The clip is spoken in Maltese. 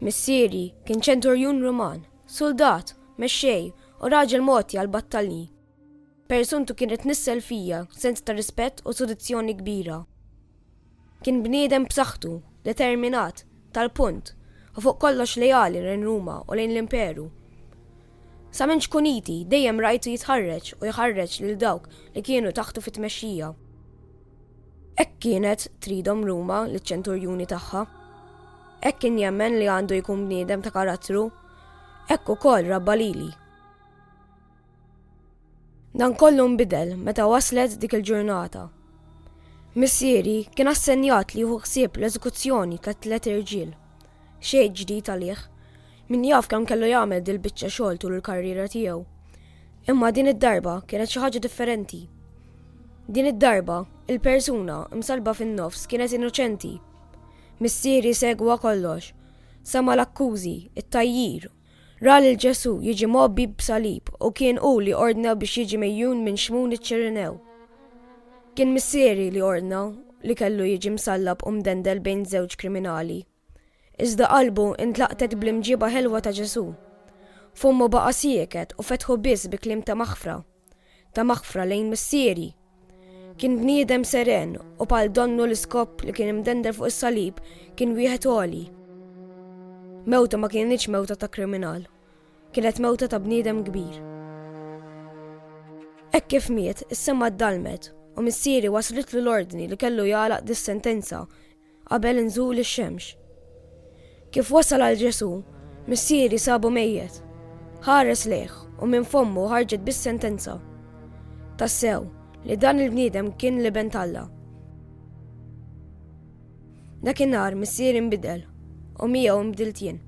Missieri kien ċenturjun Ruman, soldat, mexxej u raġel moti għal-battalji. Persuntu kienet nissel fija sens ta' rispett u sodizzjoni kbira. Kien bniedem b'saħħtu, determinat, tal-punt, u fuq kollox lejali lejn Ruma u lejn l-Imperu. Sa minn xkuniti dejjem rajtu jitħarreġ u jħarreġ lil dawk li kienu taħtu fit-tmexxija. Hekk kienet tridhom Ruma liċ-ċenturjuni tagħha. Hekk kien jemmen li għandu jkun bniedem ta' karattru, hekk ukoll rabba lili. Dan kollu nbidel meta waslet dik il-ġurnata. Missieri kien assenjat li jieħu ħsieb l-eżekuzzjoni ta' 3 irġiel. Xejn ġdid għalih, min jaf kemm kellu jagħmel dil-biċċa xogħol tul il-karriera tiegħu. Imma din id-darba kienet xi ħaġa differenti. Din id-darba il-persuna msalba fin-nofs kienet innoċenti. Missieri segwa kollox, sama l-akkużi, it-tajjir, ra lil Ġesu jiġi mobbi b'salib u kien hu li ordna biex jiġi mejjun minn xmun iċ-Ċirinew. Kien missieri li ordna li kellu jiġi msallab u mdendel bejn żewġ kriminali. Iżda qalbu intlaqtet bl-imġiba ħelwa ta' Ġesu. Fommu baqa' sieket u fetħu biss bi kliem ta' maħfra lejn missieri. Kien bniedem seren u pal donnu l-iskop li kien imdender fuq is-salib kien wieħed għoli. Mewta ma kienx mewta ta' kriminal, kienet mewta ta' bniedem kbir. Hekk kif miet, is-sema ddalmet u missieri waslet l-ordni li kellu jagħlaq dis-sentenza qabel inżul ix-xemx. Kif wasal għal Ġesu, missieri sabu mejjed. Ħares lejh u minn fommu ħarġet bis-sentenza. Tassew li dan il-bniedem kien liben Alla. Dakinhar missieri nbidel u miegħu nbdilt jien.